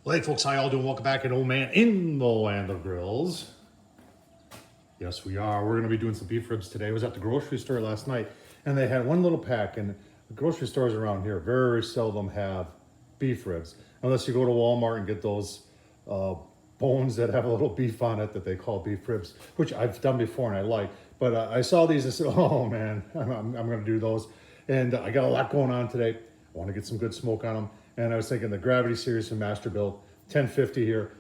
Well, hey folks, how y'all doing? Welcome back, an old man in the land of grills. Yes, we are. We're going to be doing some beef ribs today. I was at the grocery store last night, and they had one little pack, and the grocery stores around here very seldom have beef ribs, unless you go to Walmart and get those bones that have a little beef on it that they call beef ribs, which I've done before and I like. But I saw these and said, oh man, I'm going to do those. And I got a lot going on today. I want to get some good smoke on them. And I was thinking the Gravity series from Masterbuilt, 1050 here,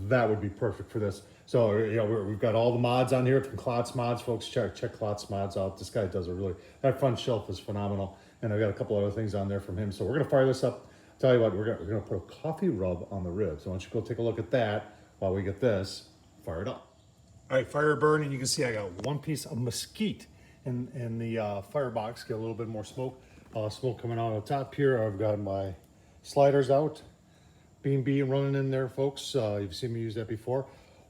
that would be perfect for this. So you know, we've got all the mods on here from Klotz Mods, folks. Check Klotz Mods out. This guy does a really, that front shelf is phenomenal. And I've got a couple other things on there from him. So we're gonna fire this up. Tell you what, we're gonna put a coffee rub on the ribs. So why don't you go take a look at that while we get this fired up. All right, fire burn, and you can see I got one piece of mesquite in the firebox. Get a little bit more smoke. Smoke coming out on the top here. I've got my sliders out. Bean running in there, folks. You've seen me use that before.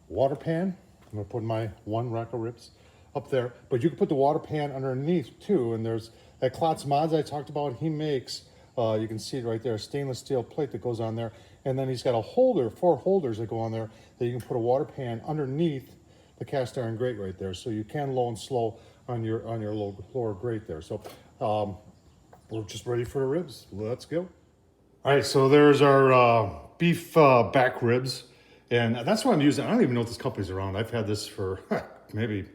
Water pan. I'm gonna put my one rack of ribs up there, but you can put the water pan underneath too. And there's that Klotz Mods I talked about. He makes, you can see it right there, a stainless steel plate that goes on there. And then he's got a holder, 4 holders that go on there that you can put a water pan underneath the cast iron grate right there. So you can low and slow on your lower grate there. So we're just ready for the ribs. Let's go. All right, so there's our beef back ribs, and that's what I'm using. I don't even know if this company's around. I've had this for maybe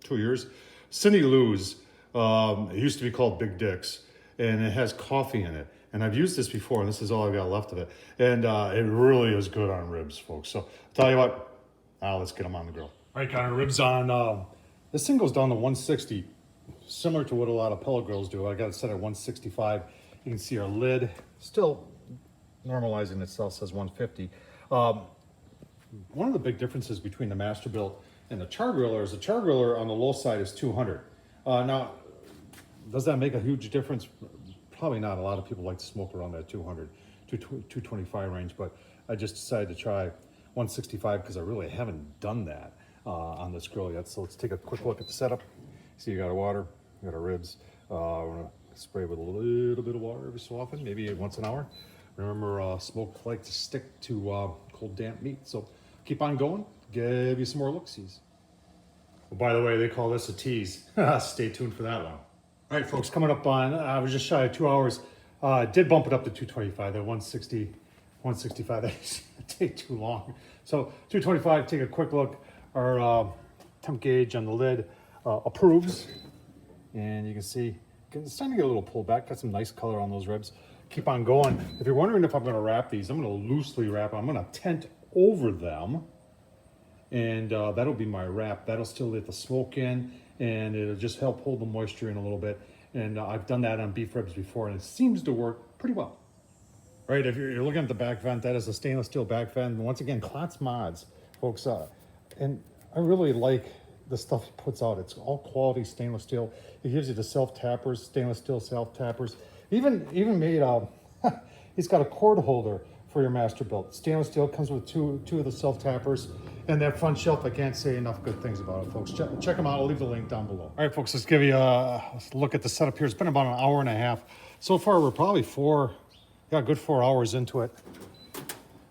2 years. Cindy Lou's, it used to be called Big Dick's, and it has coffee in it. And I've used this before, and this is all I've got left of it. And it really is good on ribs, folks. So I'll tell you what, let's get them on the grill. All right, got our ribs on. This thing goes down to 160, similar to what a lot of pellet grills do. I got it set at 165. You can see our lid still normalizing itself, says 150. One of the big differences between the Masterbuilt and the char griller is the char griller on the low side is 200. Now, does that make a huge difference? Probably not. A lot of people like to smoke around that 200, 225 range, but I just decided to try 165 because I really haven't done that on this grill yet. So let's take a quick look at the setup. See, you got our water, you got our ribs. We're gonna spray with a little bit of water every so often, maybe once an hour. Remember, smoke like to stick to cold, damp meat. So keep on going, give you some more look-sees. Well, by the way, they call this a tease. Stay tuned for that one. All right, folks, coming up on, I was just shy of 2 hours. Did bump it up to 225, that 160, 165, that take too long. So 225, take a quick look. Our temp gauge on the lid approves. And you can see, it's starting to get a little pullback. Got some nice color on those ribs. Keep on going. If you're wondering if I'm going to wrap these, I'm going to loosely wrap them. I'm going to tent over them, and that'll be my wrap. That'll still let the smoke in, and it'll just help hold the moisture in a little bit. And I've done that on beef ribs before, and it seems to work pretty well. Right, if you're looking at the back vent, that is a stainless steel back vent. And once again, Klotz Mods, folks. And I really like the stuff he puts out. It's all quality stainless steel. He gives you the self-tappers, stainless steel self-tappers. Even made, he's got a cord holder for your Masterbuilt. Stainless steel, comes with two of the self-tappers. And that front shelf, I can't say enough good things about it, folks. Check them out. I'll leave the link down below. All right, folks, let's give you a look at the setup here. It's been about an hour and a half. So far, we're probably good 4 hours into it.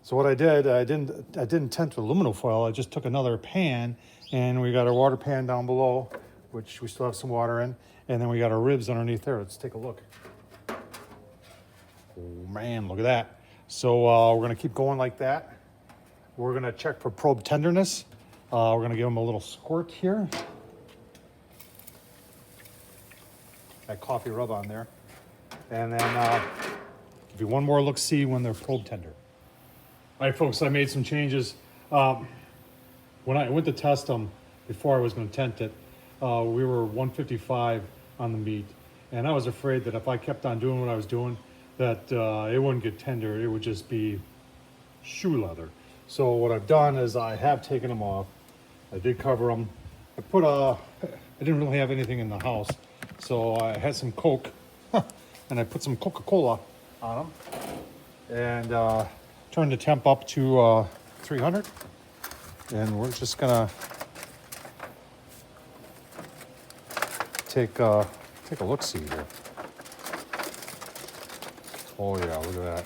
So what I did, I didn't tent with aluminum foil. I just took another pan, and we got our water pan down below, which we still have some water in. And then we got our ribs underneath there. Let's take a look. Oh man, look at that. So we're gonna keep going like that. We're gonna check for probe tenderness. We're gonna give them a little squirt here. That coffee rub on there. And then give you one more look-see when they're probe tender. All right, folks, I made some changes. When I went to test them before I was gonna tent it, we were 155 on the meat. And I was afraid that if I kept on doing what I was doing, that it wouldn't get tender, it would just be shoe leather. So what I've done is I have taken them off. I did cover them. I didn't really have anything in the house, so I had some Coke, and I put some Coca-Cola on them, and turned the temp up to 300, and we're just gonna take a look-see here. Oh yeah, look at that.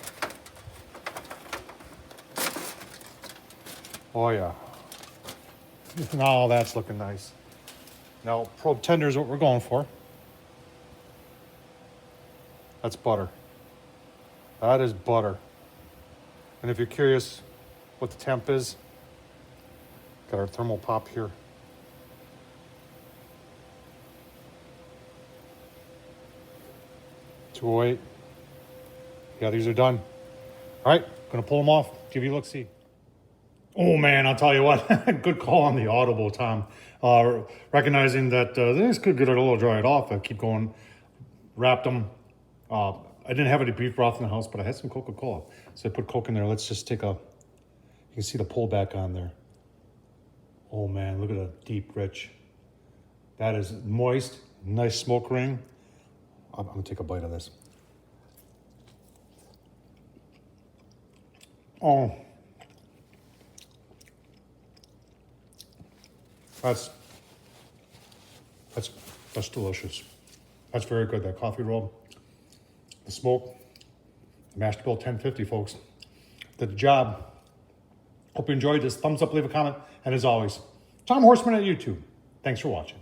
Oh yeah. Now that's looking nice. Now probe tender is what we're going for. That's butter. That is butter. And if you're curious what the temp is, got our thermal pop here. .208. Yeah, these are done. All right, gonna pull them off, give you a look-see. Oh man, I'll tell you what, good call on the audible, Tom. Recognizing that this could get it a little dried off. I keep going, wrapped them. I didn't have any beef broth in the house, but I had some Coca-Cola. So I put Coke in there. Let's just take a, you can see the pullback on there. Oh man, look at the deep, rich. That is moist, nice smoke ring. I'm gonna take a bite of this. Oh, that's delicious. That's very good. That coffee roll, the smoke, the Masterbuilt 1050, folks, did the job. Hope you enjoyed this. Thumbs up, leave a comment, and as always, Tom Horseman at YouTube. Thanks for watching.